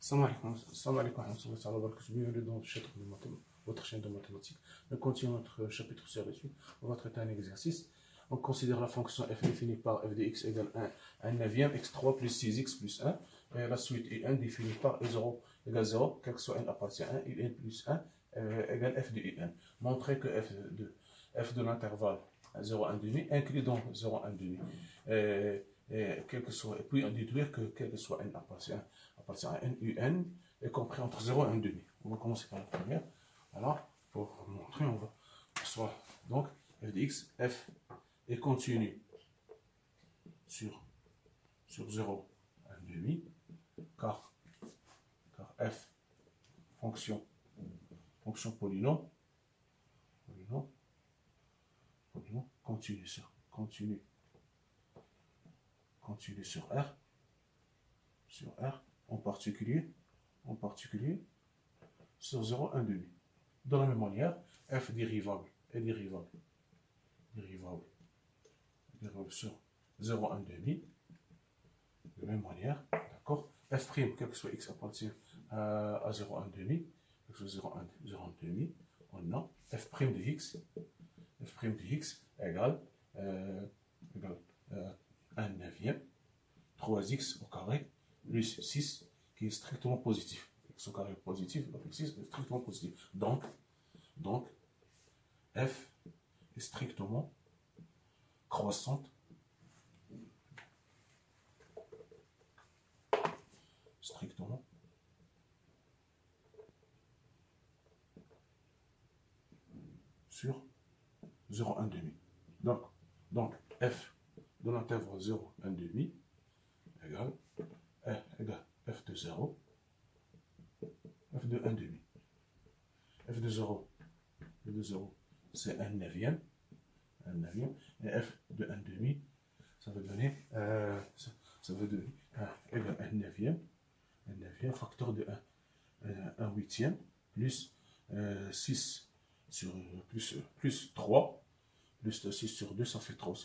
Salam alaikum wa rahmatullahi wa barakatuh. Bienvenue dans votre chaîne de mathématiques. Nous continuons notre chapitre sur les suites. On va traiter un exercice. On considère la fonction f définie par f de x égale 1 neuvième x3 plus 6x plus 1. Et la suite est 1 définie par e0 égale 0, quel que soit n appartient à 1, et n plus 1 égale f de un. Montrer que f de l'intervalle 0, 1 demi inclus dans 0, 1 demi. Et puis on déduire que quel que soit n appartient à n, un est compris entre 0 et 1 demi. On va commencer par la première. Voilà, pour montrer, on va soit donc f de x, f est continu sur 0, 1 demi, car f fonction polynôme continue sur R, en particulier sur 0, 1 demi. De la même manière, f dérivable sur 0, 1 demi. De la même manière, d'accord, f', quel que soit x appartient à 0, 1 demi, quel que soit 0, 1 demi, on a f' de x égale 1 neuvième, 3x au carré, plus 6, qui est strictement positif. X au carré est positif, donc x est strictement positif. Donc, f est strictement croissante, sur 0, 1 demi. Donc f de l'intervalle 0, 1 demi égale f de 0, f de 1 demi. F de 0 c'est 1 neuvième, et f de 1 demi, ça veut donner égal 1 neuvième, facteur de 1 huitième, plus 6 sur plus 3, plus 6 sur 2, ça fait 3,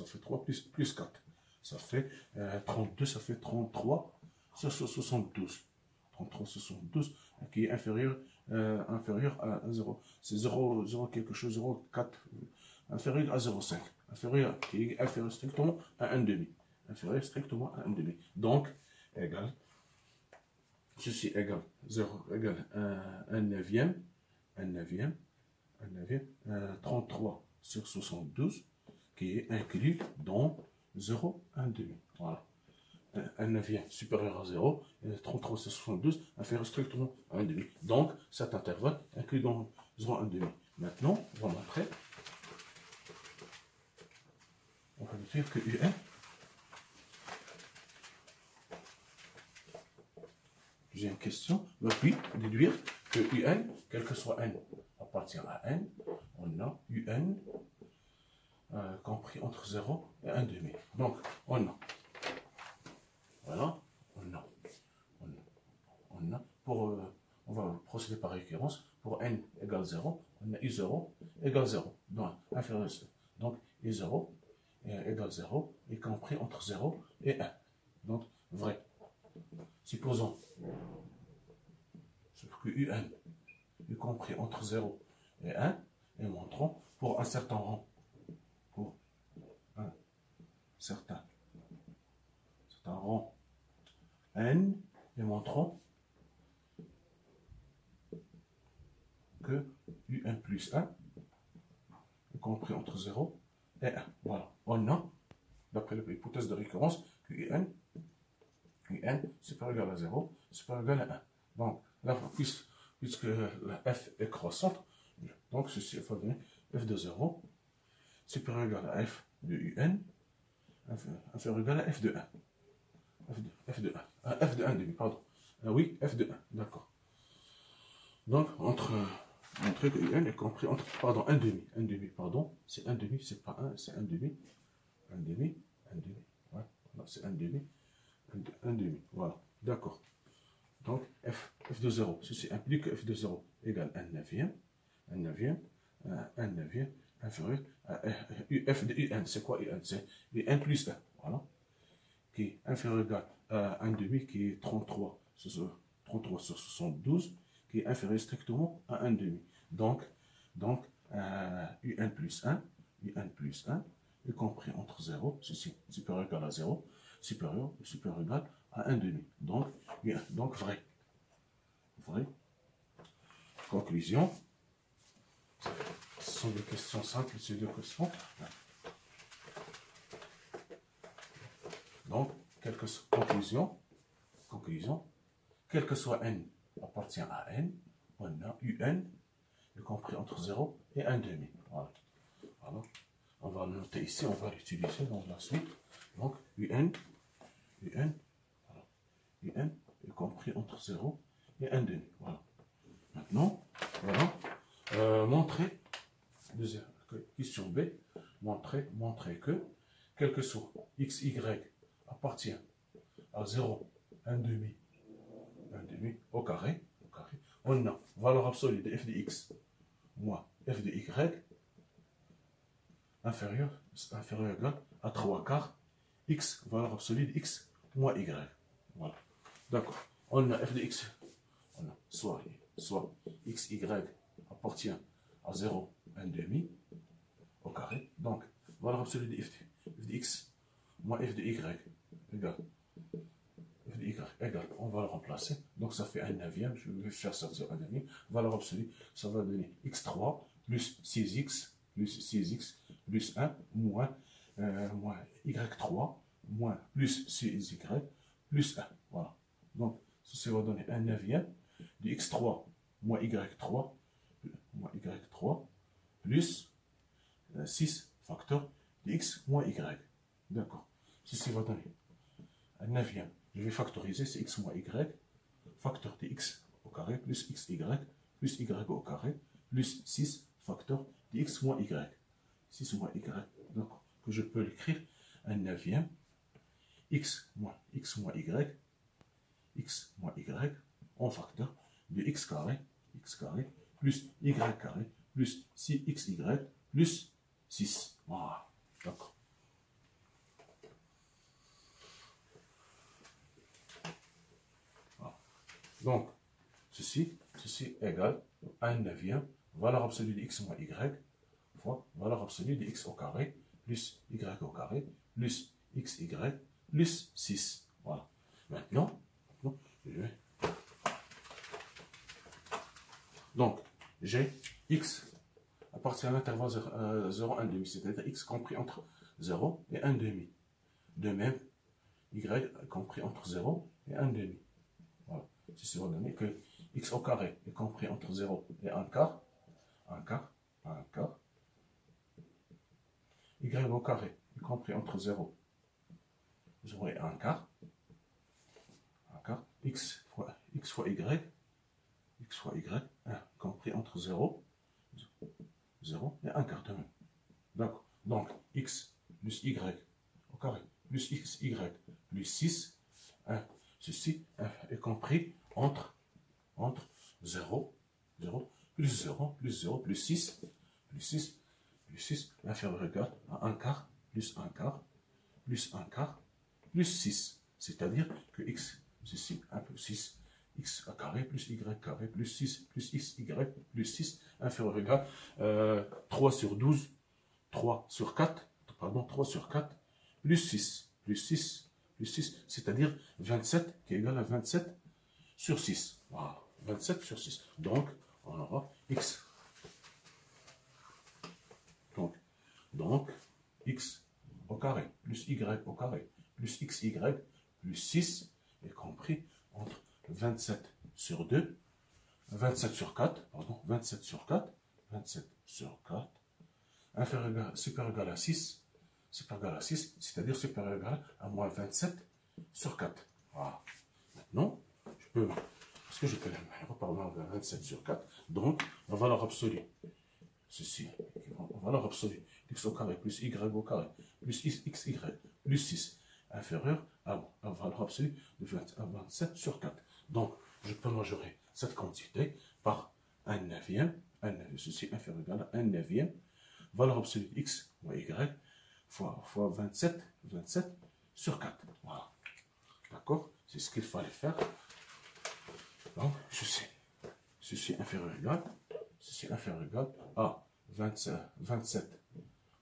plus 4, ça fait 32, ça fait 33 sur 72. 33 sur 72, qui est inférieur à 0. C'est 0 quelque chose, 0,4, inférieur à 0,5. Qui est inférieur strictement à 1 demi. Donc, ceci égale 1 neuvième, 33 sur 72, qui est inclus dans 0, 1 demi. Voilà. 1 neuvième supérieur à 0, et 33 sur 72 inférieur strictement à 1 demi. Donc, cet intervalle inclus dans 0, 1 demi. Maintenant, on va montrer. On va dire que UN, deuxième question, va puis déduire que UN, quel que soit n appartient à n, on a UN compris entre 0 et 1 demi. Donc, on a on va procéder par récurrence. Pour n égale 0, on a i0 égale 0. Donc, inférieur, donc i0 égale 0, y compris entre 0 et 1. Donc, vrai. Supposons que un y compris entre 0 et 1, et montrons pour un certain rang, n, et montrons que un plus 1 y compris entre 0 et 1. Voilà. On a, d'après l'hypothèse de récurrence, que un supérieur égal à 0, supérieur égal à 1. Donc, là, puisque la f est croissante, donc ceci va donner f de 0 supérieur égal à f de un, inférieur égal à f de 1. F de 1 demi, pardon. Oui, f de 1, d'accord. Donc, montrer que un est compris entre, pardon, 1 demi, pardon, c'est 1 demi, c'est pas 1, c'est 1 demi, ouais, c'est 1 demi, voilà, d'accord. Donc, f de 0, ceci implique que f de 0 égale 1 neuvième, inférieur à f de un, c'est quoi un? C'est un plus 1, voilà, qui est inférieur égal à 1 demi, qui est 33 sur 33 sur 72, qui est inférieur strictement à 1 demi. Donc UN plus 1, y compris entre 0, ceci supérieur égal à 0, supérieur égal à 1 demi. Donc vrai. Conclusion. Ce sont des questions simples, ces deux questions. Donc, conclusion, quel que soit n appartient à n, on a un, y compris entre 0 et 1 demi. Voilà. On va le noter ici, on va l'utiliser dans la suite. Donc, un, y compris entre 0 et 1 demi. Voilà. Maintenant, montrer, deuxième question B, montrer que, quel que soit x, y appartient à 0, 1 demi au carré, on a valeur absolue de f de x moins f de y inférieur égal à 3 quarts x, valeur absolue de x moins y. Voilà. D'accord. On a f de x, on a soit x, y appartient à 0, 1 demi au carré. Donc, valeur absolue de f de x moins f de y égale f de y égale, on va le remplacer. Donc, ça fait 1 neuvième. Je vais faire sortir 1 neuvième. Valeur absolue, ça va donner x3 plus 6x plus 1 moins y3 moins plus 6y plus 1. Voilà. Donc, ceci va donner 1 neuvième de x3 moins y3 plus 6 facteur de x moins y. D'accord. Ceci va donner 1 neuvième. Je vais factoriser, c'est x moins y, facteur de x au carré plus xy plus y au carré plus 6 facteur de x moins y. 6 moins y, donc que je peux l'écrire 1 neuvième x moins y en facteur de x carré plus y carré plus 6xy plus 6. Voilà, d'accord. Voilà. Donc, ceci égale 1 neuvième valeur absolue de x moins y fois valeur absolue de x au carré plus y au carré plus xy plus 6. Voilà. Maintenant, je vais... Donc, j'ai x appartient à l'intervalle 0, 1 demi, c'est-à-dire x compris entre 0 et 1 demi. De même, y compris entre 0 et 1 demi. Voilà. Ceci va donner que x au carré est compris entre 0 et 1 quart, y au carré est compris entre 0 et 1 quart, x fois y, 1 compris entre 0 et 1 quart de même. D'accord. Donc, x plus y au carré plus xy plus 6, ceci est compris entre 0, plus 0, plus 6, inférieur ou égal à 1 quart, plus 6. C'est-à-dire que x, ceci, 1 plus 6, x carré plus y carré plus 6 plus xy plus 6 inférieur ou égal 3 sur 12, 3 sur 4 plus 6, c'est-à-dire 27 qui est égal à 27 sur 6. Voilà, 27 sur 6. Donc, on aura x. Donc, x au carré plus y au carré plus xy plus 6 est compris entre 27 sur 2, 27 sur 4, supérieur égal à 6, c'est-à-dire supérieur égal à moins 27 sur 4. Voilà. Maintenant, parce que je peux la par 27 sur 4, donc la valeur absolue, ceci, la valeur absolue, x au carré plus y au carré plus xy plus 6, inférieur à la valeur absolue de 27 sur 4. Donc, je peux majorer cette quantité par 1 neuvième, ceci inférieur égal à 1 neuvième, valeur absolue de x moins y, fois 27 sur 4. Voilà. D'accord? C'est ce qu'il fallait faire. Donc, ceci inférieur égal, ceci inférieur égal à 27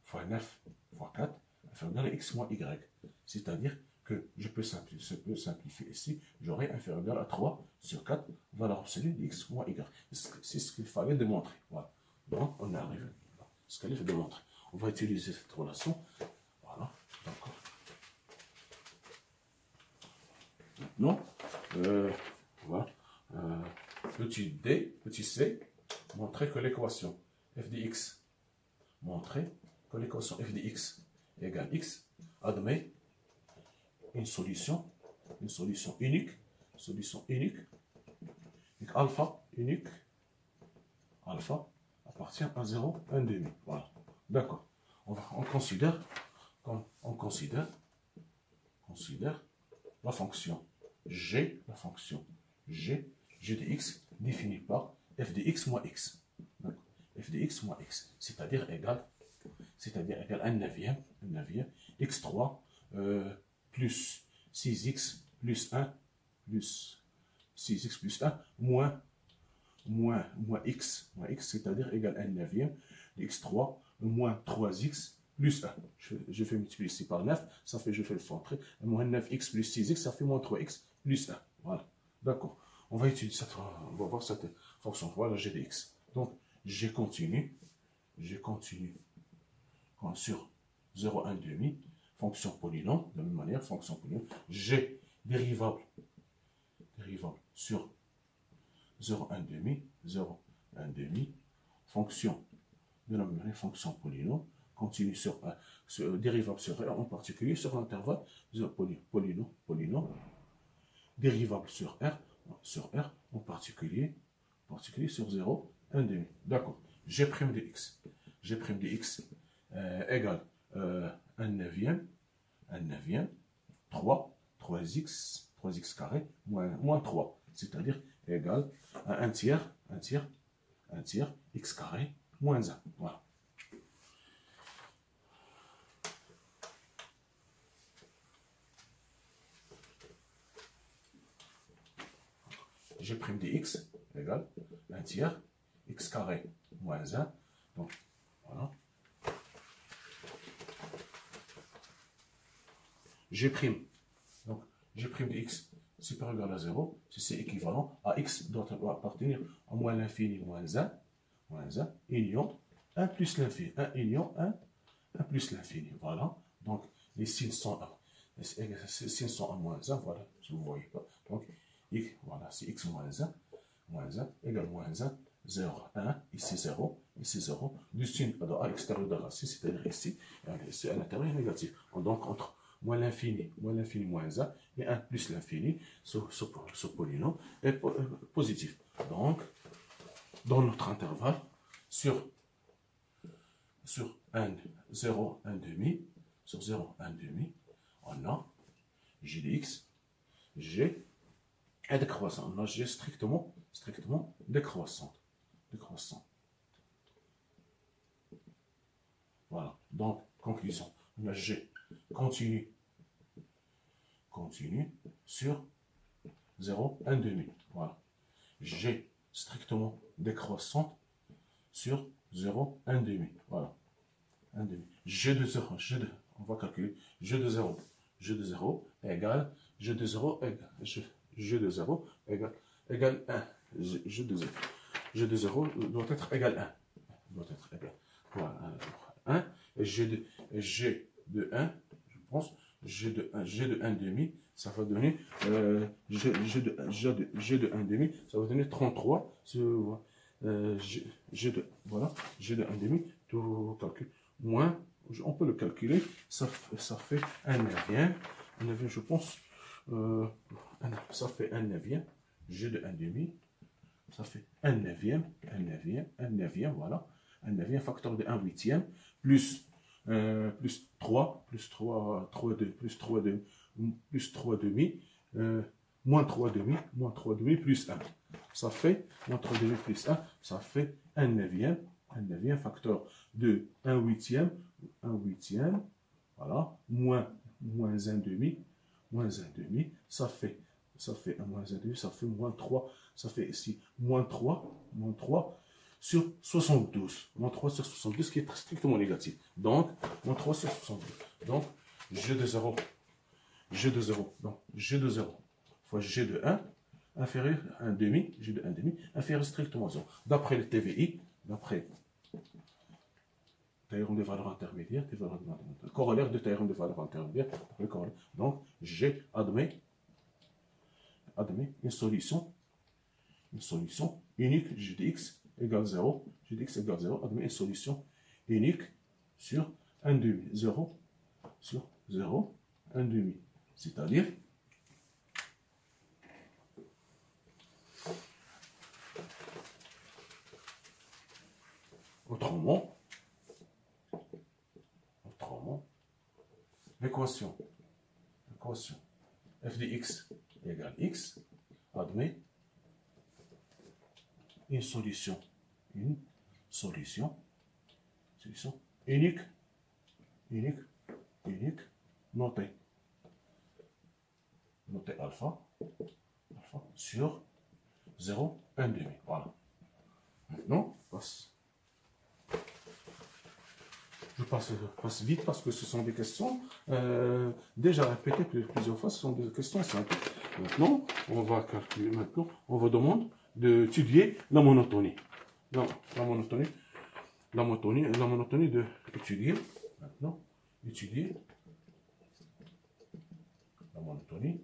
fois 9 fois 4 inférieur égal à x moins y. C'est-à-dire que je peux simplifier ici, j'aurai inférieur égal à 3 sur 4, valeur absolue de x moins y. C'est ce qu'il fallait démontrer. Voilà. Donc, on arrive à ce qu'il faut démontrer. On va utiliser cette relation. Voilà. D'accord. Maintenant, voilà. Petit d, petit c, montrer que l'équation f de x, montrer que l'équation f de x égale x, admet une solution unique, donc alpha unique, alpha appartient à 0, 1 demi. Voilà. D'accord. On considère la fonction g, g de x définie par f de x moins x. F de x moins x, c'est-à-dire égal 1 neuvième, x3 plus 6x plus 1 plus 6x plus 1 moins x, c'est-à-dire égal 1 neuvième, x3 moins 3x plus 1. Je fais multiplier ici par 9, ça fait, je fais le fond entrer, moins 9x plus 6x, ça fait moins 3x plus 1. Voilà, d'accord. On va utiliser cette, on va voir cette fonction, voilà g de x. Donc, j'ai continue sur 0, 1 demi, fonction polynôme, de la même manière, fonction polynôme, g dérivable sur 0, 1 demi, fonction, de la même manière, fonction polynôme, continue sur dérivable sur R, en particulier sur l'intervalle polynôme, dérivable sur R, en particulier sur 0, 1 demi. D'accord. G' de x égale 1 neuvième, 3x carré, moins 3, c'est-à-dire égal à 1 tiers, x carré, moins 1. Voilà. G' de x égale 1 tiers, x carré, moins 1. Donc, voilà. G', donc G' de x supérieur ou égal à 0, si c'est équivalent à x doit appartenir à moins l'infini moins 1, union 1 plus l'infini, 1 union 1 plus l'infini. Voilà, donc les signes sont à moins 1, voilà, si vous ne voyez pas. Donc, voilà, c'est x moins 1 égale moins 1, 0, 1, ici 0, du signe à l'extérieur de la racine, c'est-à-dire ici, à l'intérieur négatif. Donc, entre moins l'infini, moins 1, et 1 plus l'infini, ce polynôme est positif. Donc, dans notre intervalle, sur 0, 1 demi, on a g de x, g est décroissant. On a g strictement décroissante. Voilà. Donc, conclusion. On a g continue sur 0, 1 demi. Voilà. G strictement décroissante sur 0, 1 demi. Voilà. 1 demi. G de 0, on va calculer. G de 0 égale, G de 0 égale 1. G de 0 doit être égal 1. Voilà, 1. Et G de 1, je pense, G de 1 demi, ça va donner G de 1 demi, ça va donner 33. G de 1 demi, tout calcul, moins, on peut le calculer, ça fait 1 neuvième, je pense, ça fait 1 neuvième, G de 1 demi, ça fait 1 neuvième, voilà, 1 neuvième, facteur de 1 huitième, plus 3 demi, moins 3 demi, plus 1. Ça fait, moins 3 demi plus 1, ça fait 1 neuvième, facteur de 1 huitième, voilà, moins 1 demi, ça fait moins 1 demi, ça fait moins 3, ça fait ici moins 3 sur 72. Moins 3 sur 72 qui est strictement négatif. Donc, moins 3 sur 72. Donc, G de 0. G de 0. Donc, G de 0 fois G de 1 inférieur à 1 demi. G de 1 demi inférieur strictement à 0. D'après le TVI, d'après théorème des valeurs intermédiaires, corollaire de théorème des valeurs intermédiaires. Donc, G admet une solution unique G de x égale 0. G de x égale 0 admet une solution unique sur 1 demi. 0 sur 0, 1 demi. C'est-à-dire autrement, l'équation f de x égale x admet une solution unique notée alpha sur 0, 1 demi. Voilà. Maintenant, je passe vite parce que ce sont des questions déjà répétées plusieurs fois. Ce sont des questions simples. Maintenant, on va calculer. Maintenant, on va demander d'étudier la monotonie. La monotonie de étudier. Maintenant, étudier la monotonie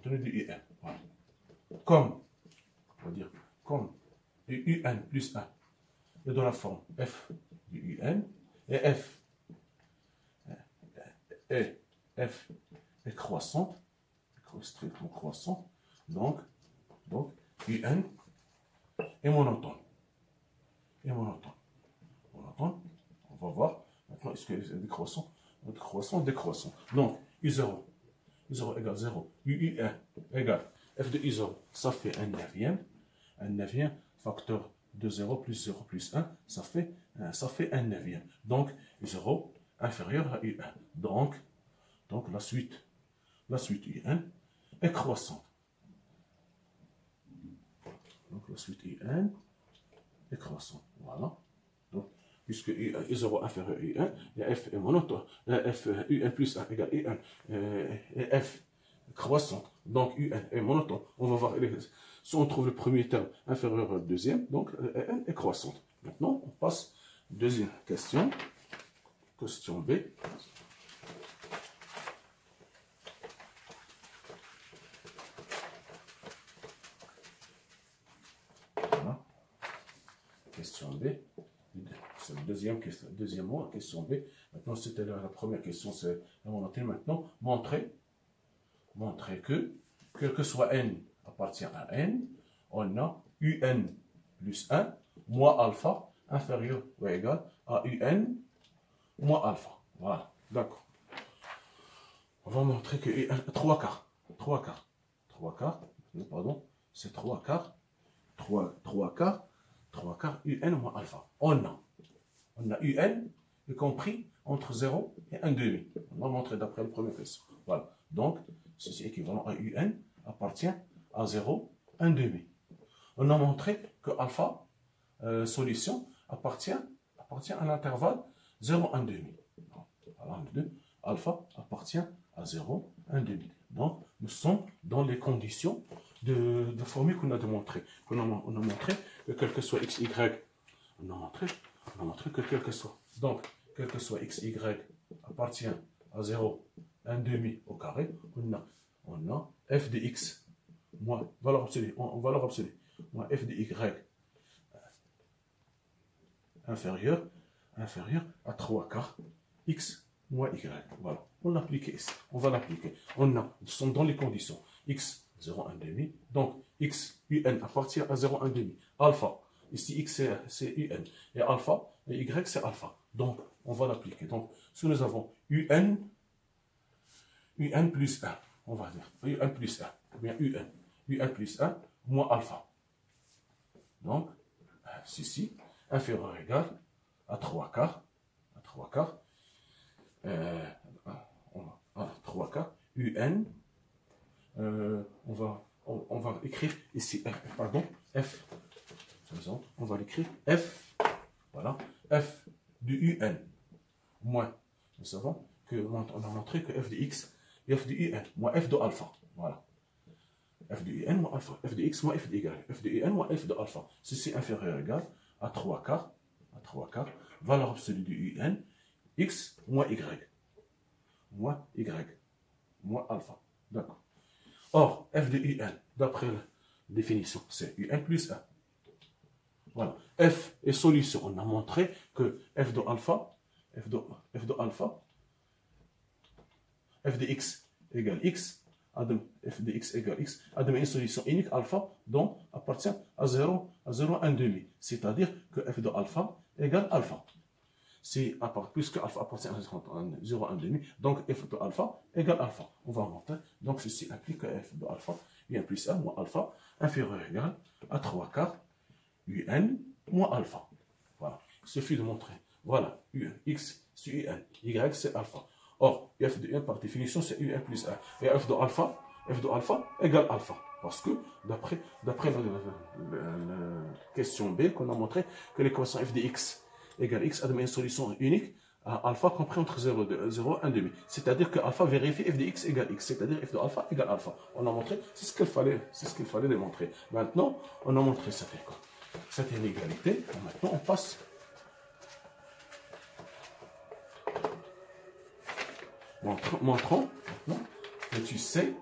de UN. Voilà. Comme UN plus 1 est de la forme f de UN et f est croissante, strictement croissante, donc UN est monotone. On va voir maintenant est-ce que c'est décroissant, Donc U0 égale 0, UN égale f de U0, ça fait un neuvième, facteur de 0 plus 0 plus 1, ça fait un neuvième. Donc U0 inférieur à UN. Donc la suite UN est croissante. Donc la suite UN est croissante. Voilà. Donc, puisque U0 inférieur à UN, et F est monotone, F UN plus 1 égale UN, et F croissante. Donc UN est monotone. On va voir si on trouve le premier terme inférieur au deuxième, donc UN est croissante. Maintenant, on passe deuxième question. Question B. Voilà. Question B. C'est la deuxième question B. Maintenant, c'était la première question, c'est la monotonie. Maintenant, montrer que, quel que soit n appartient à n, on a un plus 1 moins alpha inférieur ou égal à un moins alpha. Voilà, d'accord. On va montrer que UN, 3 quarts, c'est 3 quarts, UN moins alpha. On a UN, y compris entre 0 et 1 demi. On va montrer d'après la première question. Voilà, donc ceci équivalent à UN appartient à 0, 1 demi. On a montré que alpha, solution, appartient à l'intervalle 0, 1 demi. Alpha appartient à 0, 1 demi. Donc, nous sommes dans les conditions de formule qu'on a démontré. On a montré que quel que soit x, y, on a montré que quel que soit. Donc, quel que soit x, y appartient à 0, 1 demi au carré, on a f de x moins valeur absolue, moins f de y inférieur à 3 quarts x moins y. Voilà, on l'applique ici. On va l'appliquer. Nous sommes dans les conditions x 0, 1 demi. Donc x, un appartient à 0, 1 demi. Alpha, ici x c'est un. Et alpha, et y c'est alpha. Donc on va l'appliquer. Donc si nous avons un plus 1, on va dire un plus 1, ou bien un plus 1 moins alpha. Donc ceci inférieur ou égal à 3 quarts, 3 quarts, un on va écrire ici, pardon, F, on va l'écrire F, voilà, F du UN, moins, nous savons on a montré que F de X et F de UN, moins F de alpha, voilà. F de UN moins alpha, F de X moins F de Y, F de UN moins F de alpha, ceci inférieur ou égal à 3 quarts, valeur absolue du UN, X moins Y, moins alpha, d'accord. Or, F de UN, d'après la définition, c'est UN plus 1. Voilà. F est solution. On a montré que F de alpha, F de X égale X, F de X égale X, a donné une solution unique alpha dont appartient à 0, 1 demi. C'est-à-dire que F de alpha égale alpha. Puisque alpha appartient à 0, 1 demi, donc F de alpha égale alpha. On va montrer. Donc ceci implique que F de alpha, UN plus 1 moins alpha, inférieur ou égal à 3 quarts UN moins alpha. Voilà. Il suffit de montrer. Voilà. X c'est UN, Y c'est alpha. Or, F de 1 par définition c'est UN plus 1. Et F de alpha égale alpha. Parce que d'après la question B qu'on a montré que l'équation F de X égale X admet une solution unique à alpha compris entre 0 et 1 demi. C'est-à-dire que alpha vérifie F de X égale X. C'est-à-dire F de alpha égale alpha. On a montré, c'est ce qu'il fallait démontrer. Maintenant, on a montré cette inégalité. Maintenant, on passe. Montrons que tu sais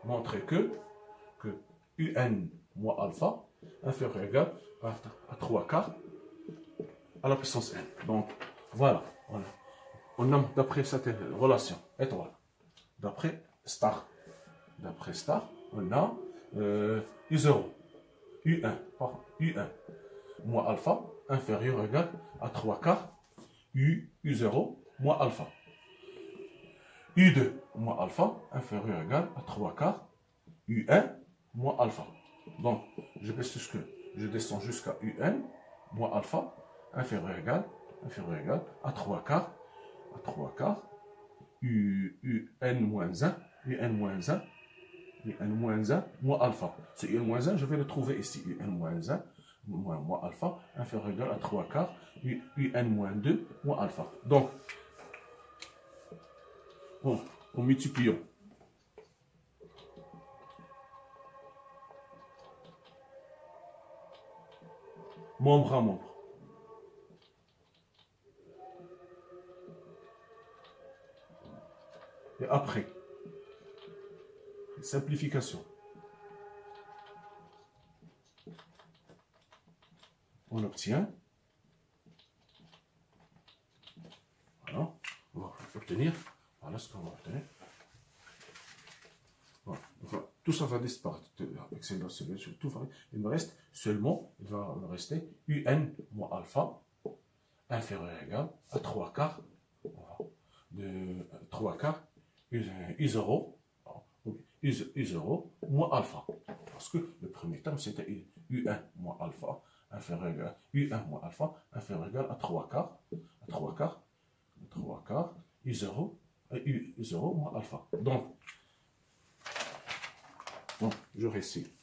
montrer que UN moins alpha inférieur ou égal à 3 quarts à la puissance n. Donc, voilà. On a, d'après cette relation étoile, d'après star, on a U0, U1 moins alpha inférieur ou égal à 3 quarts U0 moins alpha. U2 moins alpha inférieur ou égal à 3 quarts U1 moins alpha. Donc, je descends jusqu'à UN moins alpha inférieur ou égal à 3 quarts UN moins 1 moins alpha. Ce UN moins 1, je vais le trouver ici. UN moins 1 moins alpha inférieur ou égal à 3 quarts UN moins 2 moins alpha. Donc, bon, en multipliant membre à membre, et après, simplification, on obtient, voilà, on va obtenir, voilà ce qu'on va obtenir. Voilà. Enfin, tout ça va disparaître avec tout va, il me reste seulement, il va me rester UN moins alpha inférieur ou égal à 3 quarts de 3 quarts U0 moins alpha. Parce que le premier terme c'était U1 moins alpha inférieur ou égal à U1 moins alpha inférieur ou égal à 3 quarts U0 moins alpha. Donc, bon, je récite.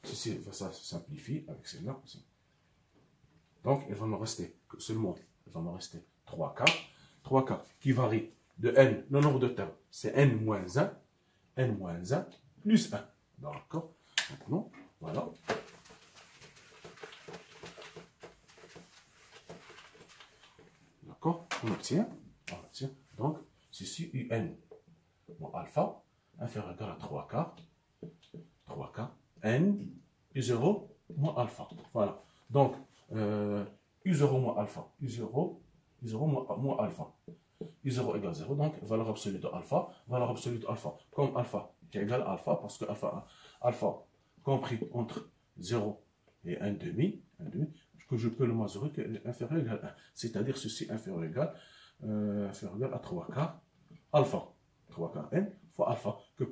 Ceci, ça se simplifie avec celle-là. Donc, il va me rester seulement, 3 quarts qui varie de n, le nombre de termes, c'est n moins 1 plus 1. D'accord. Maintenant, voilà. D'accord. On obtient. Donc, ceci, UN moins alpha inférieur ou égal à 3 quarts n U0 moins alpha. Voilà. Donc, U0 moins alpha. U0 moins alpha. U0 égale 0. Donc, valeur absolue de alpha. Comme alpha est égal à alpha, parce que alpha compris entre 0 et 1 demi, que je peux le majorer que inférieur égal à 1. C'est-à-dire ceci inférieur égal à 3 quarts alpha. 3 quarts n fois alpha, que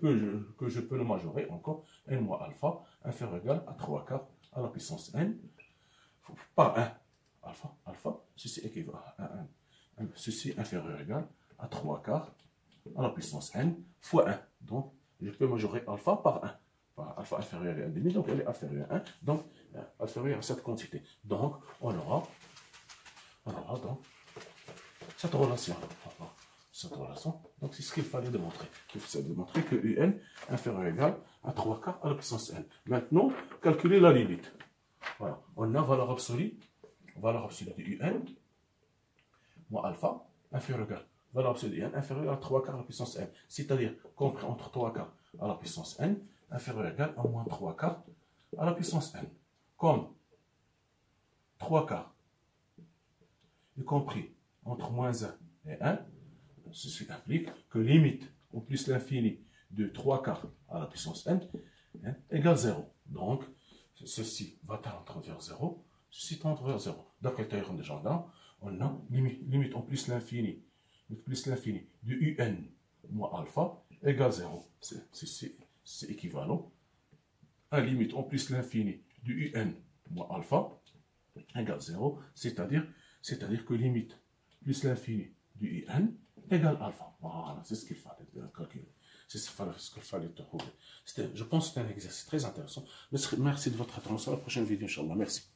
je peux le majorer encore, n moins alpha, inférieur égal à 3 quarts à la puissance n, par 1. Alpha, ceci équivaut à 1. Ceci inférieur égal à 3 quarts à la puissance n fois 1. Donc, je peux majorer alpha par 1. Alpha inférieur à 1,5, donc elle est inférieure à 1, donc inférieure à cette quantité. Donc, on aura donc cette relation. Donc, c'est ce qu'il fallait démontrer. Il fallait démontrer que un inférieur ou égal à 3 quarts à la puissance n. Maintenant, calculer la limite. Voilà. On a valeur absolue de un moins alpha inférieur ou égal. Valeur absolue de n inférieure à 3 quarts à la puissance n. C'est-à-dire compris entre 3 quarts à la puissance n inférieur ou égal à moins 3 quarts à la puissance n. Comme 3 quarts est compris entre moins 1 et 1, ceci implique que limite au plus l'infini de 3 quarts à la puissance n égale 0. Donc, ceci va tendre vers 0, ceci tend vers 0. Donc, le théorème de Jardin, on a limite au plus l'infini de un moins alpha égale 0. C'est équivalent à limite au plus l'infini de un moins alpha égale 0, c'est-à-dire que limite plus l'infini du un égale alpha. Voilà, c'est ce qu'il fallait calculer. C'est ce qu'il fallait trouver. Je pense que c'était un exercice très intéressant. Merci de votre attention. À la prochaine vidéo, Inch'Allah. Merci.